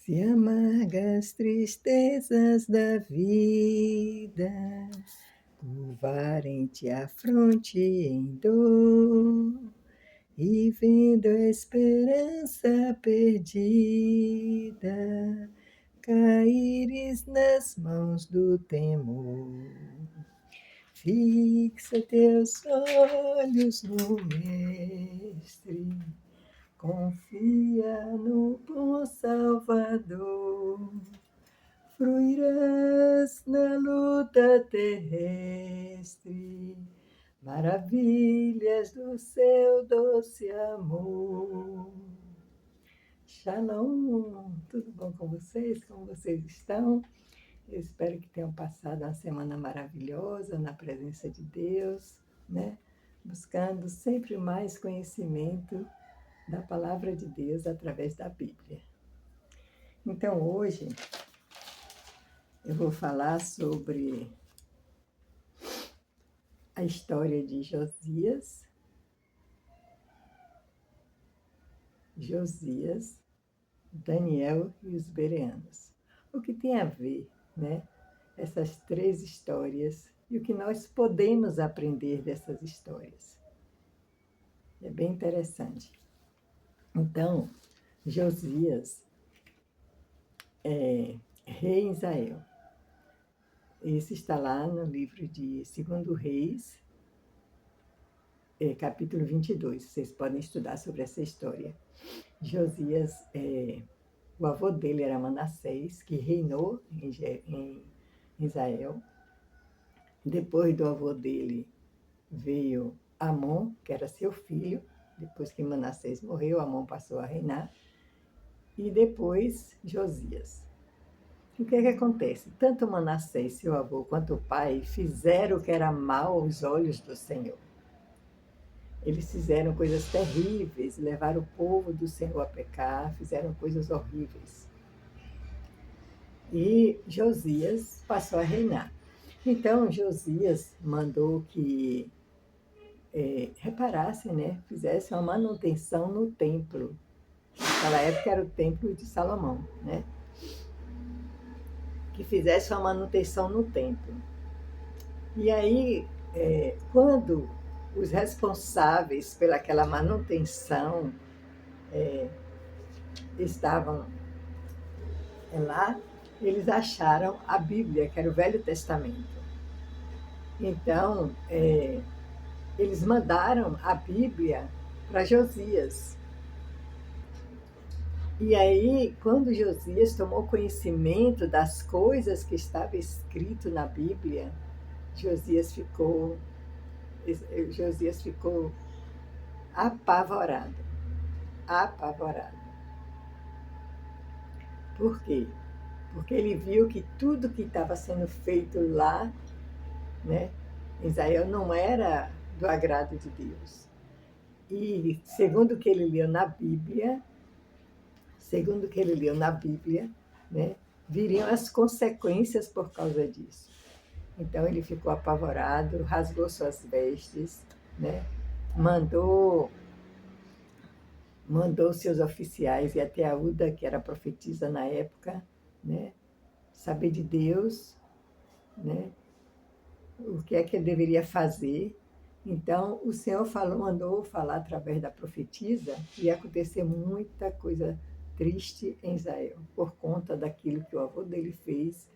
Se amargas tristezas da vida curvarem-te a fronte em dor, e vendo a esperança perdida, caíres nas mãos do temor. Fixa teus olhos no Mestre, confia no bom Salvador. Fruirás na luta terrestre maravilhas do seu doce amor. Shalom! Tudo bom com vocês? Como vocês estão? Eu espero que tenham passado uma semana maravilhosa na presença de Deus, né? Buscando sempre mais conhecimento da palavra de Deus através da Bíblia. Então, hoje, eu vou falar sobre a história de Josias, Daniel e os bereanos. O que tem a ver, né? Essas três histórias e o que nós podemos aprender dessas histórias. É bem interessante. Então, Josias é rei em Israel. Esse está lá no livro de 2 Reis, capítulo 22. Vocês podem estudar sobre essa história. Josias, o avô dele era Manassés, que reinou em Israel. Depois do avô dele veio Amon, que era seu filho. Depois que Manassés morreu, Amon passou a reinar. E depois Josias. O que é que acontece? Tanto Manassés, seu avô, quanto o pai fizeram o que era mal aos olhos do Senhor. Eles fizeram coisas terríveis, levaram o povo do Senhor a pecar, fizeram coisas horríveis. E Josias passou a reinar. Então, Josias mandou que reparassem, né? Fizessem uma manutenção no templo. Naquela época era o templo de Salomão, né? Que fizesse uma manutenção no templo. E aí, quando os responsáveis pelaquela manutenção estavam lá, eles acharam a Bíblia, que era o Velho Testamento. Então, eles mandaram a Bíblia para Josias. E aí, quando Josias tomou conhecimento das coisas que estava escrito na Bíblia, Josias ficou apavorado. Apavorado. Por quê? Porque ele viu que tudo que estava sendo feito lá, né, em Israel, não era do agrado de Deus. E segundo o que ele leu na Bíblia, né, viriam as consequências por causa disso. Então ele ficou apavorado, rasgou suas vestes, né, mandou seus oficiais e até a Uda, que era profetisa na época, né, saber de Deus, né, o que é que ele deveria fazer. Então, o Senhor mandou falar através da profetisa que ia acontecer muita coisa triste em Israel, por conta daquilo que o avô dele fez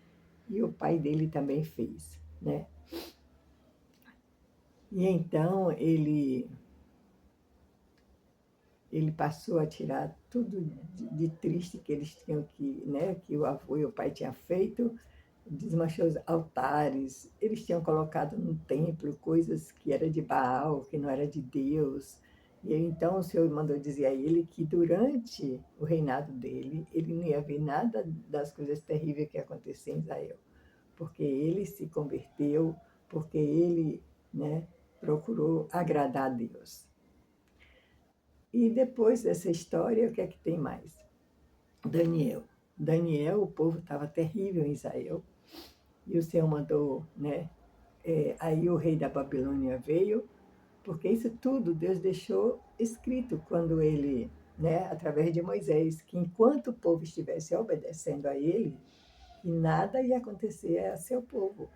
e o pai dele também fez, né? E então, ele passou a tirar tudo de triste que eles tinham né, que o avô e o pai tinham feito, desmanchou os altares, eles tinham colocado no templo coisas que era de Baal, que não era de Deus. E então o Senhor mandou dizer a ele que durante o reinado dele, ele não ia ver nada das coisas terríveis que aconteciam em Israel, porque ele se converteu, porque ele, né, procurou agradar a Deus. E depois dessa história, o que é que tem mais? Daniel, o povo estava terrível em Israel, e o Senhor mandou, né? Aí o rei da Babilônia veio, porque isso tudo Deus deixou escrito quando ele né, através de Moisés, que enquanto o povo estivesse obedecendo a ele, que nada ia acontecer a seu povo,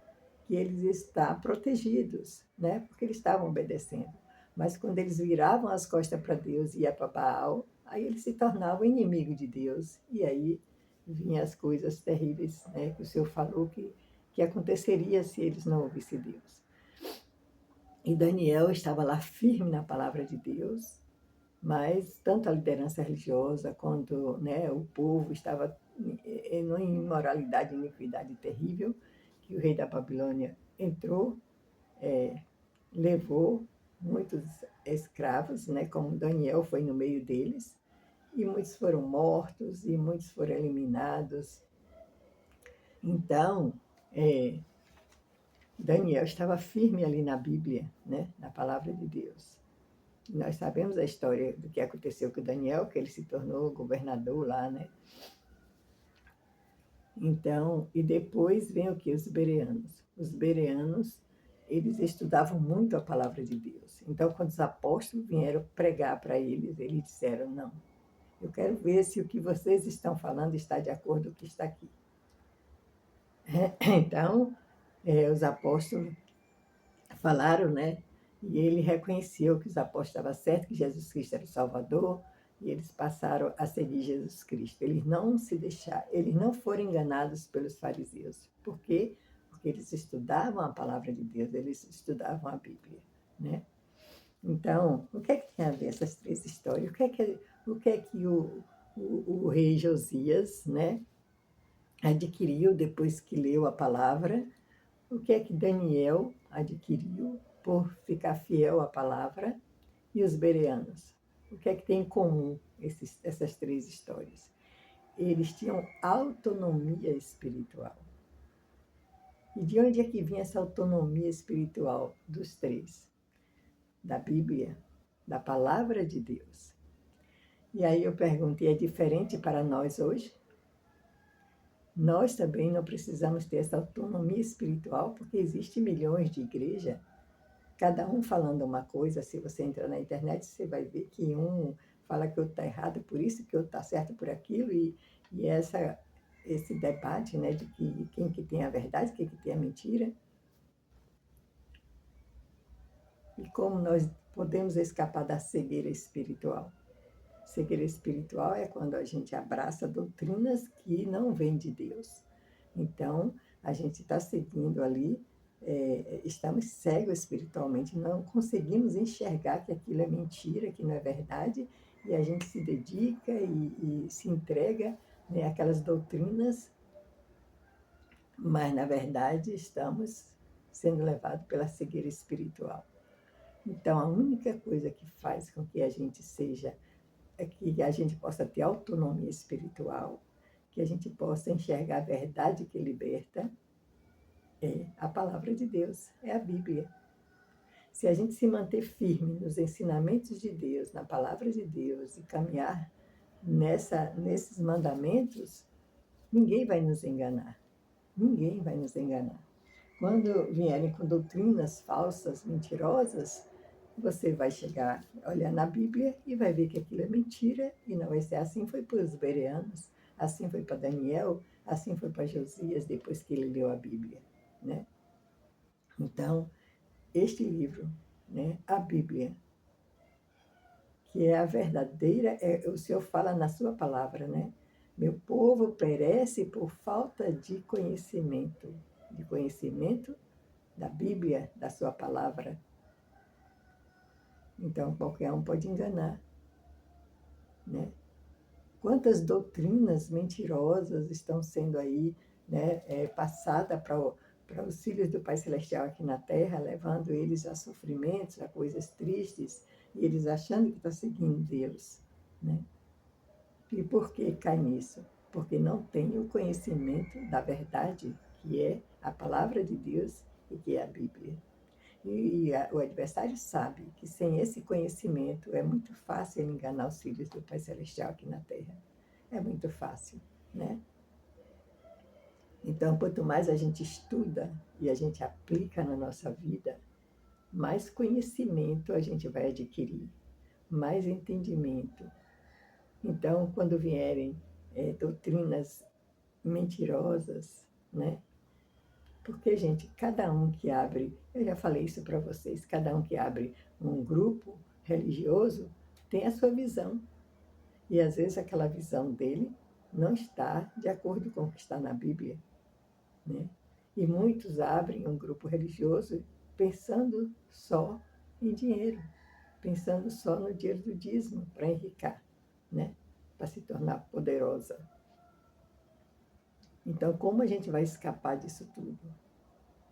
que eles estão protegidos, né, porque eles estavam obedecendo. Mas quando eles viravam as costas para Deus e iam para Baal, aí eles se tornavam inimigo de Deus. E aí vinham as coisas terríveis, né, que o Senhor falou que aconteceria se eles não ouvissem Deus. E Daniel estava lá firme na palavra de Deus, mas tanto a liderança religiosa quanto, né, o povo estava em uma imoralidade e iniquidade terrível, que o rei da Babilônia entrou, levou muitos escravos, né, como Daniel foi no meio deles, e muitos foram mortos e muitos foram eliminados. Então, é, Daniel estava firme ali na Bíblia, né, na palavra de Deus. Nós sabemos a história do que aconteceu com Daniel, que ele se tornou governador lá, né? Então, e depois vem o que? Os bereanos. Os bereanos, eles estudavam muito a palavra de Deus. Então, quando os apóstolos vieram pregar para eles, eles disseram, não, eu quero ver se o que vocês estão falando está de acordo com o que está aqui. Então, os apóstolos falaram, né? E ele reconheceu que os apóstolos estavam certos, que Jesus Cristo era o Salvador, e eles passaram a seguir Jesus Cristo. Eles não se deixaram, eles não foram enganados pelos fariseus. Por quê? Porque eles estudavam a palavra de Deus, eles estudavam a Bíblia, né? Então, o que é que tem a ver essas três histórias? O rei Josias, né, adquiriu depois que leu a palavra? O que é que Daniel adquiriu por ficar fiel à palavra? E os bereanos? O que é que tem em comum essas três histórias? Eles tinham autonomia espiritual. E de onde é que vinha essa autonomia espiritual dos três? Da Bíblia, da palavra de Deus. E aí eu pergunto, e é diferente para nós hoje? Nós também não precisamos ter essa autonomia espiritual, porque existe milhões de igrejas, cada um falando uma coisa. Se você entrar na internet, você vai ver que um fala que o outro está errado por isso, que o outro está certo por aquilo, e esse debate, né, de quem que tem a verdade, quem que tem a mentira, e como nós podemos escapar da cegueira espiritual. Cegueira espiritual é quando a gente abraça doutrinas que não vêm de Deus. Então, a gente está seguindo ali, estamos cegos espiritualmente, não conseguimos enxergar que aquilo é mentira, que não é verdade, e a gente se dedica e se entrega, né, àquelas doutrinas, mas, na verdade, estamos sendo levados pela cegueira espiritual. Então, a única coisa que faz com que a gente seja que a gente possa ter autonomia espiritual, que a gente possa enxergar a verdade que liberta, é a palavra de Deus, é a Bíblia. Se a gente se manter firme nos ensinamentos de Deus, na palavra de Deus, e caminhar nesses mandamentos, ninguém vai nos enganar. Ninguém vai nos enganar. Quando vierem com doutrinas falsas, mentirosas, você vai chegar, olhar na Bíblia e vai ver que aquilo é mentira e não vai ser assim. Foi para os bereanos, assim foi para Daniel, assim foi para Josias depois que ele leu a Bíblia, né? Então, este livro, né, a Bíblia, que é a verdadeira, o Senhor fala na sua palavra, né? Meu povo perece por falta de conhecimento da Bíblia, da sua palavra. Então, qualquer um pode enganar, né? Quantas doutrinas mentirosas estão sendo aí, né, passadas para os filhos do Pai Celestial aqui na Terra, levando eles a sofrimentos, a coisas tristes, e eles achando que estão seguindo Deus, né? E por que cai nisso? Porque não tem o conhecimento da verdade, que é a palavra de Deus e que é a Bíblia. O adversário sabe que sem esse conhecimento é muito fácil ele enganar os filhos do Pai Celestial aqui na Terra. É muito fácil, né? Então, quanto mais a gente estuda e a gente aplica na nossa vida, mais conhecimento a gente vai adquirir, mais entendimento. Então, quando vierem doutrinas mentirosas, né? Porque, gente, cada um que abre, eu já falei isso para vocês, cada um que abre um grupo religioso tem a sua visão. E às vezes aquela visão dele não está de acordo com o que está na Bíblia, né? E muitos abrem um grupo religioso pensando só em dinheiro, pensando só no dinheiro do dízimo para enricar, né? Para se tornar poderosa. Então, como a gente vai escapar disso tudo?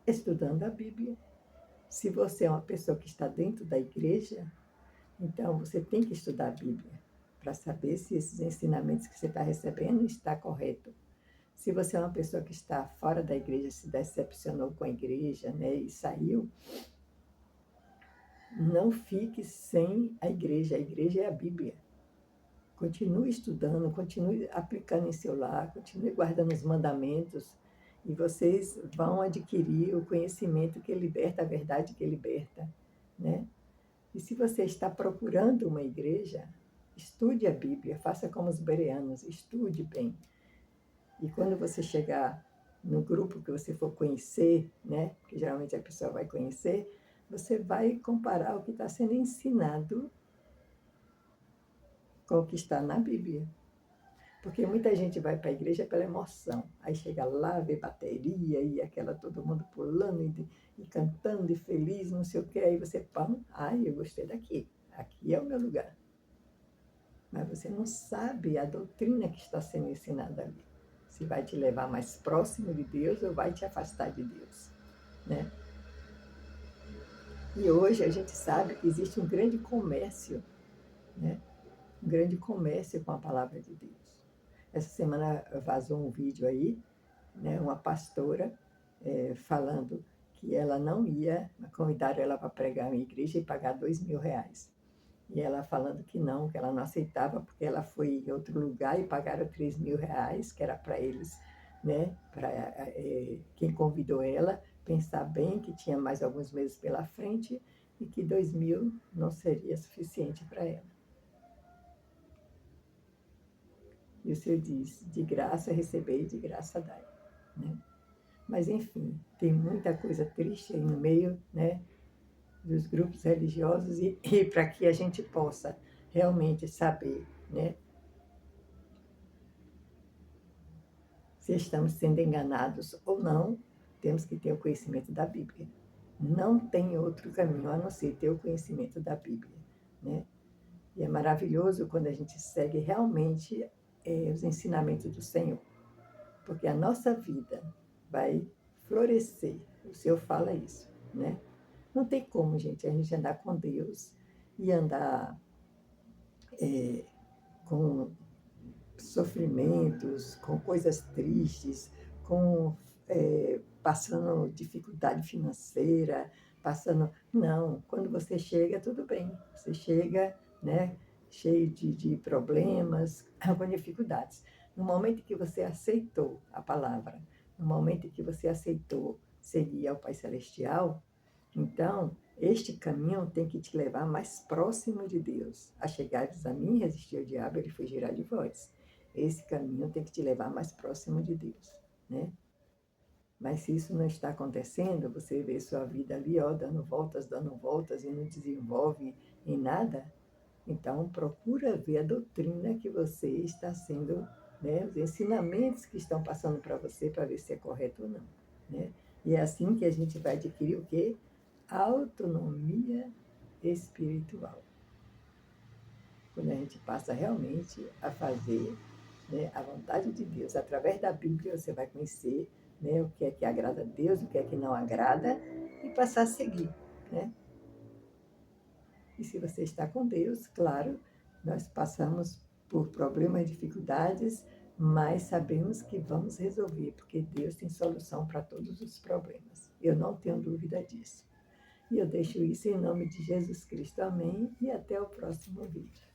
Estudando a Bíblia. Se você é uma pessoa que está dentro da igreja, então você tem que estudar a Bíblia para saber se esses ensinamentos que você está recebendo está correto. Se você é uma pessoa que está fora da igreja, se decepcionou com a igreja, né, e saiu, não fique sem a igreja é a Bíblia. Continue estudando, continue aplicando em seu lar, continue guardando os mandamentos e vocês vão adquirir o conhecimento que liberta, a verdade que liberta, né? E se você está procurando uma igreja, estude a Bíblia, faça como os bereanos, estude bem. E quando você chegar no grupo que você for conhecer, né, que geralmente a pessoa vai conhecer, você vai comparar o que está sendo ensinado com o que está na Bíblia. Porque muita gente vai para a igreja pela emoção. Aí chega lá, vê bateria e aquela todo mundo pulando e cantando e feliz, não sei o quê. Aí você, pão, ai, eu gostei daqui. Aqui é o meu lugar. Mas você não sabe a doutrina que está sendo ensinada ali. Se vai te levar mais próximo de Deus ou vai te afastar de Deus, né? E hoje a gente sabe que existe um grande comércio, né? Um grande comércio com a palavra de Deus. Essa semana vazou um vídeo aí, né? Uma pastora falando que ela não ia, convidaram ela para pregar em igreja e pagar R$ 2.000. E ela falando que ela não aceitava, porque ela foi em outro lugar e pagaram R$ 3.000, que era para eles, né? Para quem convidou ela pensar bem que tinha mais alguns meses pela frente e que 2.000 não seria suficiente para ela. E o Senhor diz, de graça recebei, de graça dai, né? Mas, enfim, tem muita coisa triste aí no meio, né, dos grupos religiosos e para que a gente possa realmente saber, né, se estamos sendo enganados ou não, temos que ter o conhecimento da Bíblia. Não tem outro caminho a não ser ter o conhecimento da Bíblia, né? E é maravilhoso quando a gente segue realmente os ensinamentos do Senhor, porque a nossa vida vai florescer. O Senhor fala isso, né? Não tem como, gente, a gente andar com Deus e andar com sofrimentos, com coisas tristes, com passando dificuldade financeira, passando. Não, quando você chega, tudo bem. Você chega, né, cheio de problemas, com dificuldades. No momento que você aceitou a palavra, no momento que você aceitou seguir ao Pai Celestial, então, este caminho tem que te levar mais próximo de Deus. A chegares a mim, resistir ao diabo, ele fugirá de vós. Esse caminho tem que te levar mais próximo de Deus, né? Mas se isso não está acontecendo, você vê sua vida ali, ó, dando voltas e não desenvolve em nada, então procura ver a doutrina que você está sendo, né, os ensinamentos que estão passando para você para ver se é correto ou não, né? E é assim que a gente vai adquirir o quê? Autonomia espiritual. Quando a gente passa realmente a fazer, né, a vontade de Deus. Através da Bíblia você vai conhecer, né, o que é que agrada a Deus, o que é que não agrada, e passar a seguir, né? E se você está com Deus, claro, nós passamos por problemas, dificuldades, mas sabemos que vamos resolver, porque Deus tem solução para todos os problemas. Eu não tenho dúvida disso. E eu deixo isso em nome de Jesus Cristo. Amém. E até o próximo vídeo.